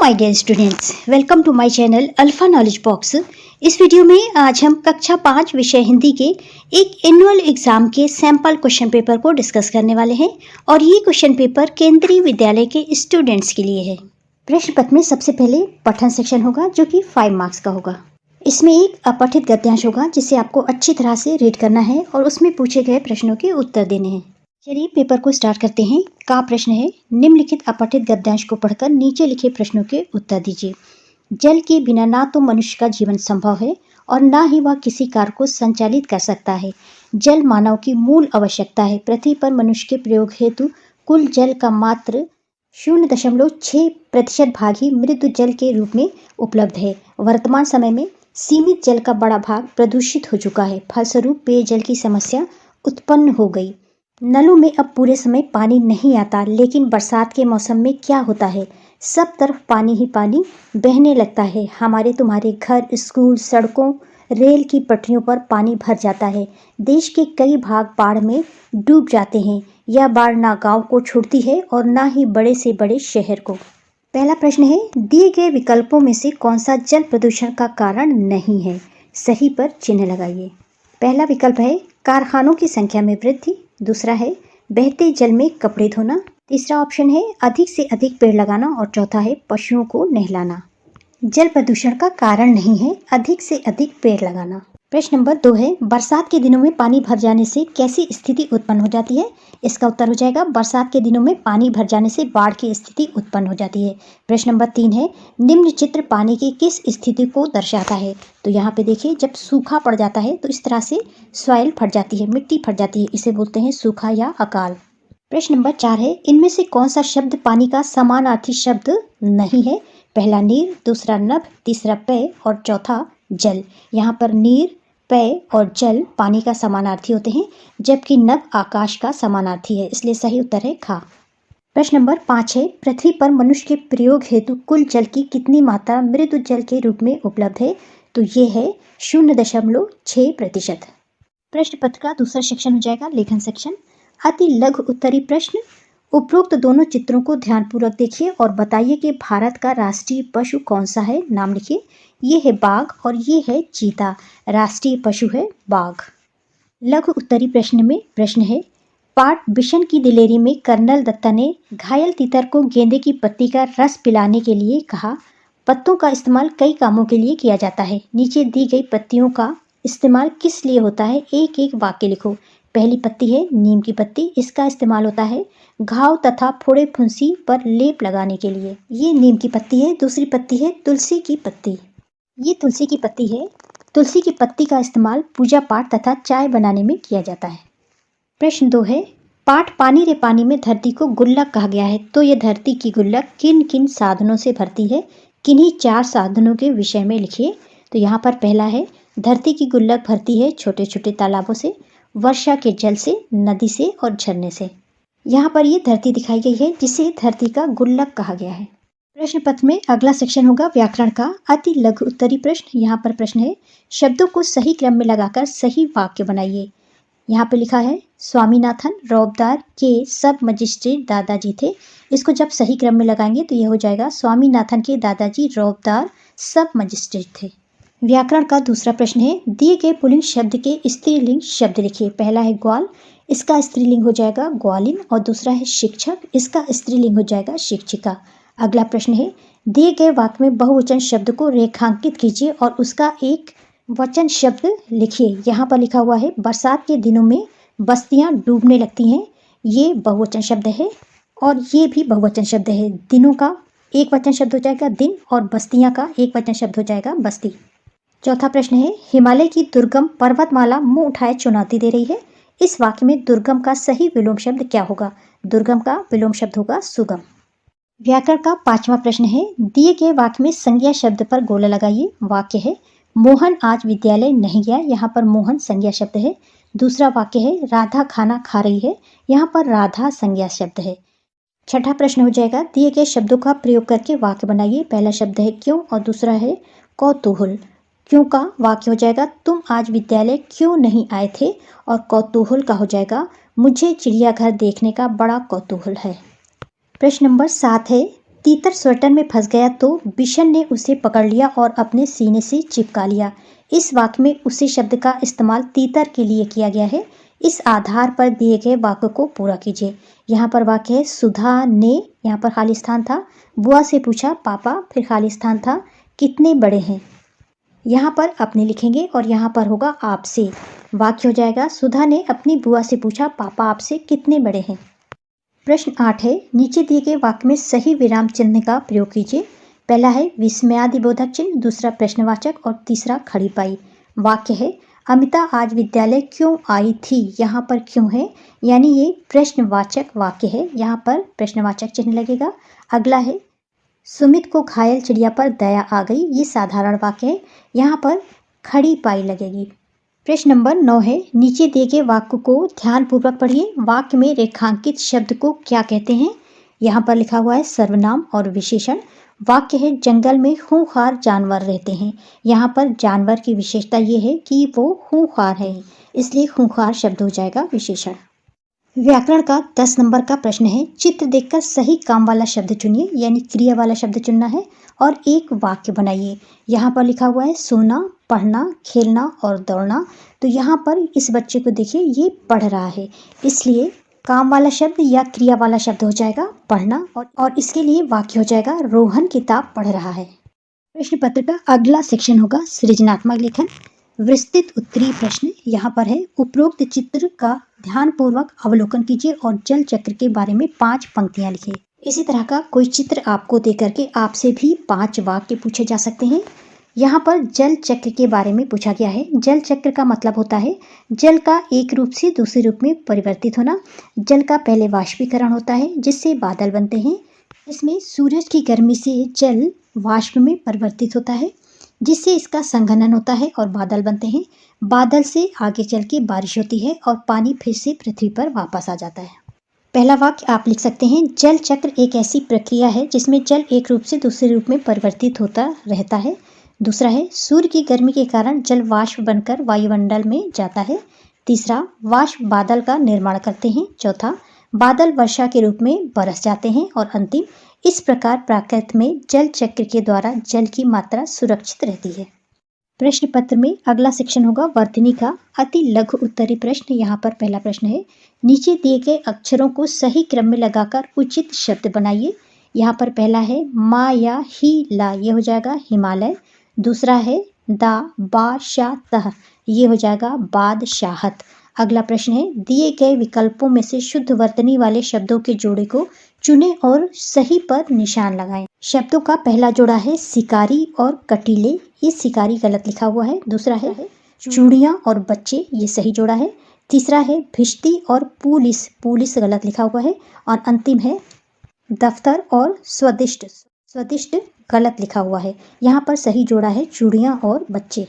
My dear students, welcome to my channel alpha knowledge box. इस video में आज हम कक्षा 5 विषय हिंदी के एक एनुअल एग्जाम के सैंपल क्वेश्चन पेपर को डिस्कस करने वाले हैं और ये क्वेश्चन पेपर केंद्रीय विद्यालय के स्टूडेंट्स के लिए है। प्रश्न पत्र में सबसे पहले पठन सेक्शन होगा जो कि 5 मार्क्स का होगा। इसमें एक अपठित गद्यांश होगा जिसे आपको अच्छी तरह से रीड करना है और उसमें पूछे गए प्रश्नों के उत्तर देने हैं। चलिए पेपर को स्टार्ट करते हैं। का प्रश्न है, निम्नलिखित अपठित गद्यांश को पढ़कर नीचे लिखे प्रश्नों के उत्तर दीजिए। जल के बिना ना तो मनुष्य का जीवन संभव है और ना ही वह किसी कार्य को संचालित कर सकता है। जल मानव की मूल आवश्यकता है। पृथ्वी पर मनुष्य के प्रयोग हेतु कुल जल का मात्र 0.6% भाग ही मृदु जल के रूप में उपलब्ध है। वर्तमान समय में सीमित जल का बड़ा भाग प्रदूषित हो चुका है। फलस्वरूप पेयजल की समस्या उत्पन्न हो गई। नलों में अब पूरे समय पानी नहीं आता, लेकिन बरसात के मौसम में क्या होता है, सब तरफ पानी ही पानी बहने लगता है। हमारे तुम्हारे घर, स्कूल, सड़कों, रेल की पटरियों पर पानी भर जाता है। देश के कई भाग बाढ़ में डूब जाते हैं। यह बाढ़ ना गांव को छोड़ती है और ना ही बड़े से बड़े शहर को। पहला प्रश्न है, दिए गए विकल्पों में से कौन सा जल प्रदूषण का कारण नहीं है? सही पर चिन्ह लगाइए। पहला विकल्प है कारखानों की संख्या में वृद्धि। दूसरा है बहते जल में कपड़े धोना। तीसरा ऑप्शन है अधिक से अधिक पेड़ लगाना और चौथा है पशुओं को नहलाना। जल प्रदूषण का कारण नहीं है अधिक से अधिक पेड़ लगाना। प्रश्न नंबर 2 है, बरसात के दिनों में पानी भर जाने से कैसी स्थिति उत्पन्न हो जाती है? इसका उत्तर हो जाएगा बरसात के दिनों में पानी भर जाने से बाढ़ की स्थिति उत्पन्न हो जाती है। प्रश्न नंबर 3 है, निम्न चित्र पानी की किस स्थिति को दर्शाता है? तो यहाँ पे देखिए, जब सूखा पड़ जाता है तो इस तरह से सॉइल फट जाती है, मिट्टी फट जाती है, इसे बोलते हैं सूखा या अकाल। प्रश्न नंबर 4 है, इनमें से कौन सा शब्द पानी का समानार्थी शब्द नहीं है? पहला नीर, दूसरा नभ, तीसरा पेय और चौथा जल। यहाँ पर नीर, पेय और जल पानी का समानार्थी होते हैं, जबकि नभ आकाश का समानार्थी है, इसलिए सही उत्तर है खा। प्रश्न नंबर 5 है, पृथ्वी पर मनुष्य के प्रयोग हेतु कुल जल की कितनी मात्रा मृदु जल के रूप में उपलब्ध है? तो ये है 0.6%। प्रश्न पत्र का दूसरा सेक्शन हो जाएगा लेखन सेक्शन। अति लघु उत्तरी प्रश्न। उपरोक्त दोनों चित्रों को ध्यानपूर्वक देखिए और बताइए कि भारत का राष्ट्रीय पशु कौन सा है? नाम लिखिए। ये है बाघ और ये है चीता। राष्ट्रीय पशु है बाघ। लघु उत्तरी प्रश्न में प्रश्न है, पाठ बिशन की दिलेरी में कर्नल दत्ता ने घायल तितर को गेंदे की पत्ती का रस पिलाने के लिए कहा। पत्तों का इस्तेमाल कई कामों के लिए किया जाता है। नीचे दी गई पत्तियों का इस्तेमाल किस लिए होता है? एक एक वाक्य लिखो। पहली पत्ती है नीम की पत्ती। इसका इस्तेमाल होता है घाव तथा फोड़े फुंसी पर लेप लगाने के लिए। ये नीम की पत्ती है। दूसरी पत्ती है तुलसी की पत्ती। ये तुलसी की पत्ती है। तुलसी की पत्ती का इस्तेमाल पूजा पाठ तथा चाय बनाने में किया जाता है। प्रश्न 2 है, पाठ पानी रे पानी में धरती को गुल्लक कहा गया है, तो यह धरती की गुल्लक किन किन साधनों से भरती है? किन्हीं 4 साधनों के विषय में लिखिए। तो यहाँ पर पहला है, धरती की गुल्लक भरती है छोटे छोटे तालाबों से, वर्षा के जल से, नदी से और झरने से। यहाँ पर ये धरती दिखाई गई है जिसे धरती का गुल्लक कहा गया है। प्रश्न पत्र में अगला सेक्शन होगा व्याकरण का। अति लघु उत्तरी प्रश्न। यहाँ पर प्रश्न है, शब्दों को सही क्रम में लगाकर सही वाक्य बनाइए। यहाँ पे लिखा है, स्वामीनाथन रौबदार के सब मजिस्ट्रेट दादाजी थे। इसको जब सही क्रम में लगाएंगे तो यह हो जाएगा, स्वामीनाथन के दादाजी रौबदार सब मजिस्ट्रेट थे। व्याकरण का दूसरा प्रश्न है, दिए गए पुल्लिंग शब्द के स्त्रीलिंग शब्द लिखिए। पहला है ग्वाल, इसका स्त्रीलिंग हो जाएगा ग्वालिन और दूसरा है शिक्षक, इसका स्त्रीलिंग हो जाएगा शिक्षिका। अगला प्रश्न है, दिए गए वाक्य में बहुवचन शब्द को रेखांकित कीजिए और उसका एक वचन शब्द लिखिए। यहाँ पर लिखा हुआ है, बरसात के दिनों में बस्तियाँ डूबने लगती हैं। ये बहुवचन शब्द है और ये भी बहुवचन शब्द है। दिनों का एक वचन शब्द हो जाएगा दिन और बस्तियाँ का एक वचन शब्द हो जाएगा बस्ती। चौथा प्रश्न है, हिमालय की दुर्गम पर्वतमाला मुंह उठाए चुनौती दे रही है। इस वाक्य में दुर्गम का सही विलोम शब्द क्या होगा? दुर्गम का विलोम शब्द होगा सुगम। व्याकरण का 5वां प्रश्न है, दिए गए वाक्य में संज्ञा शब्द पर गोला लगाइए। वाक्य है, मोहन आज विद्यालय नहीं गया। यहाँ पर मोहन संज्ञा शब्द है। दूसरा वाक्य है, राधा खाना खा रही है। यहाँ पर राधा संज्ञा शब्द है। छठा प्रश्न हो जाएगा, दिए गए शब्दों का प्रयोग करके वाक्य बनाइए। पहला शब्द है क्यों और दूसरा है कौतूहल। क्यों का वाक्य हो जाएगा, तुम आज विद्यालय क्यों नहीं आए थे, और कौतूहल का हो जाएगा, मुझे चिड़ियाघर देखने का बड़ा कौतूहल है। प्रश्न नंबर 7 है, तीतर स्वेटर में फंस गया तो बिशन ने उसे पकड़ लिया और अपने सीने से चिपका लिया। इस वाक्य में उसी शब्द का इस्तेमाल तीतर के लिए किया गया है। इस आधार पर दिए गए वाक्य को पूरा कीजिए। यहाँ पर वाक्य है सुधा ने, यहाँ पर खाली स्थान था, बुआ से पूछा पापा, फिर खाली स्थान था, कितने बड़े हैं। यहाँ पर अपने लिखेंगे और यहाँ पर होगा आपसे। वाक्य हो जाएगा सुधा ने अपनी बुआ से पूछा पापा आपसे कितने बड़े हैं। प्रश्न 8 है, नीचे दिए गए वाक्य में सही विराम चिन्ह का प्रयोग कीजिए। पहला है विस्मयादिबोधक चिन्ह, दूसरा प्रश्नवाचक और तीसरा खड़ी पाई। वाक्य है अमिता आज विद्यालय क्यों आई थी। यहाँ पर क्यों है यानी ये प्रश्नवाचक वाक्य है, यहाँ पर प्रश्नवाचक चिन्ह लगेगा। अगला है सुमित को घायल चिड़िया पर दया आ गई, ये साधारण वाक्य है, यहाँ पर खड़ी पाई लगेगी। प्रश्न नंबर 9 है, नीचे दिए गए वाक्य को ध्यानपूर्वक पढ़िए। वाक्य में रेखांकित शब्द को क्या कहते हैं। यहाँ पर लिखा हुआ है सर्वनाम और विशेषण। वाक्य है जंगल में खूंखार जानवर रहते हैं। यहाँ पर जानवर की विशेषता ये है कि वो खूंखार है, इसलिए खूंखार शब्द हो जाएगा विशेषण। व्याकरण का 10 नंबर का प्रश्न है, चित्र देखकर सही काम वाला शब्द चुनिए, यानी क्रिया वाला शब्द चुनना है और एक वाक्य बनाइए। यहाँ पर लिखा हुआ है सोना, पढ़ना, खेलना और दौड़ना। तो यहाँ पर इस बच्चे को देखिए, ये पढ़ रहा है, इसलिए काम वाला शब्द या क्रिया वाला शब्द हो जाएगा पढ़ना, और इसके लिए वाक्य हो जाएगा रोहन किताब पढ़ रहा है। प्रश्न पत्र का अगला सेक्शन होगा सृजनात्मक लेखन। विस्तृत उत्तरीय प्रश्न यहाँ पर है, उपरोक्त चित्र का ध्यानपूर्वक अवलोकन कीजिए और जल चक्र के बारे में 5 पंक्तियां लिखिए। इसी तरह का कोई चित्र आपको देकर के आपसे भी 5 वाक्य पूछे जा सकते हैं। यहाँ पर जल चक्र के बारे में पूछा गया है। जल चक्र का मतलब होता है जल का एक रूप से दूसरे रूप में परिवर्तित होना। जल का पहले वाष्पीकरण होता है जिससे बादल बनते हैं। इसमें सूरज की गर्मी से जल वाष्प में परिवर्तित होता है जिससे इसका संघनन होता है और बादल बनते हैं। बादल से आगे चल के बारिश होती है और पानी फिर से पृथ्वी पर वापस आ जाता है। पहला वाक्य आप लिख सकते हैं, जल चक्र एक ऐसी प्रक्रिया है जिसमें जल एक रूप से दूसरे रूप में परिवर्तित होता रहता है। दूसरा है, सूर्य की गर्मी के कारण जल वाष्प बनकर वायुमंडल में जाता है। तीसरा, वाष्प बादल का निर्माण करते हैं। चौथा, बादल वर्षा के रूप में बरस जाते हैं। और अंतिम, इस प्रकार प्रकृति में जल चक्र के द्वारा जल की मात्रा सुरक्षित रहती है। प्रश्न पत्र में अगला सेक्शन होगा वर्तनी का अति लघु उत्तरी प्रश्न। यहाँ पर पहला प्रश्न है, नीचे दिए गए अक्षरों को सही क्रम में लगाकर उचित शब्द बनाइए। यहाँ पर पहला है मा या ही ला, ये हो जाएगा हिमालय। दूसरा है दा बा शा तह, ये हो जाएगा बादशाहत। अगला प्रश्न है, दिए गए विकल्पों में से शुद्ध वर्तनी वाले शब्दों के जोड़े को चुनें और सही पर निशान लगाएं। शब्दों का पहला जोड़ा है शिकारी और कटीले, ये शिकारी गलत लिखा हुआ है। दूसरा है चूड़ियाँ और बच्चे, ये सही जोड़ा है। तीसरा है भिश्ती और पुलिस, पुलिस गलत लिखा हुआ है। और अंतिम है दफ्तर और स्वदिष्ट, स्वदिष्ट गलत लिखा हुआ है। यहाँ पर सही जोड़ा है चूड़ियाँ और बच्चे।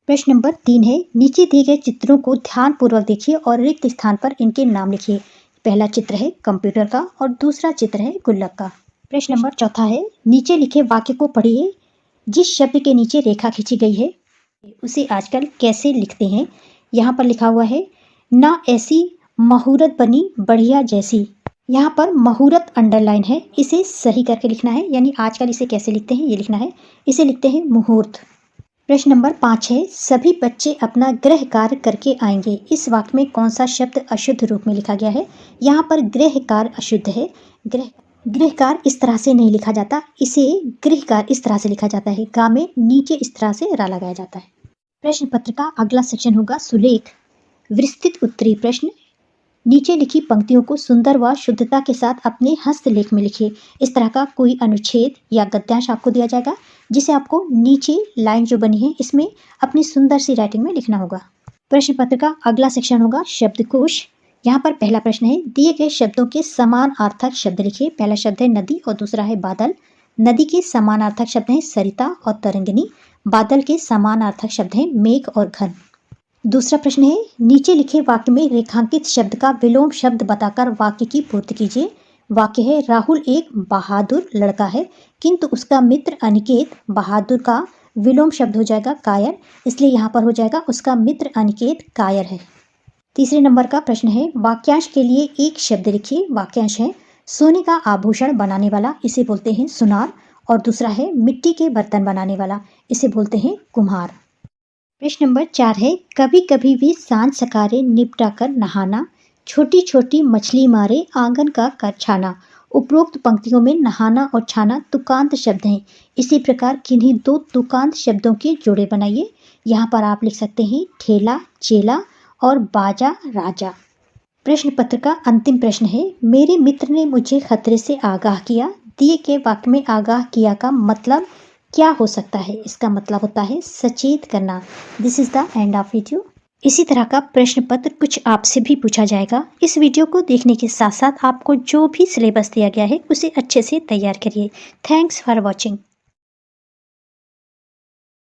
प्रश्न नंबर 3 है, नीचे दिए गए चित्रों को ध्यानपूर्वक देखिए और रिक्त स्थान पर इनके नाम लिखिए। पहला चित्र है कंप्यूटर का और दूसरा चित्र है गुल्लक का। प्रश्न नंबर 4 है, नीचे लिखे वाक्य को पढ़िए। जिस शब्द के नीचे रेखा खींची गई है उसे आजकल कैसे लिखते हैं। यहाँ पर लिखा हुआ है ना ऐसी मुहूर्त बनी बढ़िया जैसी। यहाँ पर मुहूर्त अंडरलाइन है, इसे सही करके लिखना है, यानी आजकल इसे कैसे लिखते हैं ये लिखना है। इसे लिखते हैं मुहूर्त। प्रश्न नंबर 5 है, सभी बच्चे अपना गृह कार्य करके आएंगे। इस वाक्य में कौन सा शब्द अशुद्ध रूप में लिखा गया है। यहाँ पर गृह कार्य अशुद्ध है। गृह कार्य इस तरह से नहीं लिखा जाता, इसे गृह कार्य इस तरह से लिखा जाता है। गा में नीचे इस तरह से रा लगाया जाता है। प्रश्न पत्र का अगला सेक्शन होगा सुलेख। विस्तृत उत्तरी प्रश्न, नीचे लिखी पंक्तियों को सुंदर व शुद्धता के साथ अपने हस्तलेख में लिखिए। इस तरह का कोई अनुच्छेद या गद्यांश आपको दिया जाएगा जिसे आपको नीचे लाइन जो बनी है इसमें अपनी सुंदर सी राइटिंग में लिखना होगा। प्रश्न पत्र का अगला सेक्शन होगा शब्दकोश। यहाँ पर पहला प्रश्न है, दिए गए शब्दों के समानार्थक शब्द लिखिए। पहला शब्द है नदी और दूसरा है बादल। नदी के समानार्थक शब्द हैं सरिता और तरंगिनी। बादल के समानार्थक शब्द हैं मेघ और घन। दूसरा प्रश्न है, नीचे लिखे वाक्य में रेखांकित शब्द का विलोम शब्द बताकर वाक्य की पूर्ति कीजिए। वाक्य है, राहुल एक बहादुर लड़का है किंतु उसका मित्र अनिकेत। बहादुर का विलोम शब्द हो जाएगा कायर, इसलिए यहाँ पर हो जाएगा उसका मित्र अनिकेत कायर है। तीसरे नंबर का प्रश्न है, वाक्यांश के लिए एक शब्द लिखिए। वाक्यांश है, सोने का आभूषण बनाने वाला इसे बोलते हैं सुनार और दूसरा है मिट्टी के बर्तन बनाने वाला, इसे बोलते हैं कुम्हार। प्रश्न नंबर 4 है, कभी कभी भी सांझ सकारे निपटा कर नहाना, छोटी छोटी मछली मारे आंगन का कर छाना। उपरोक्त पंक्तियों में नहाना और छाना तुकांत शब्द हैं। इसी प्रकार किन्हीं दो तुकांत शब्दों के जोड़े बनाइए। यहाँ पर आप लिख सकते हैं ठेला चेला और बाजा राजा। प्रश्न पत्र का अंतिम प्रश्न है, मेरे मित्र ने मुझे खतरे से आगाह किया। दिए के वाक्य में आगाह किया का मतलब क्या हो सकता है? इसका मतलब होता है सचेत करना। This is the end of video. इसी तरह का प्रश्न पत्र कुछ आपसे भी पूछा जाएगा। इस वीडियो को देखने के साथ साथ आपको जो भी सिलेबस दिया गया है उसे अच्छे से तैयार करिए। Thanks for watching.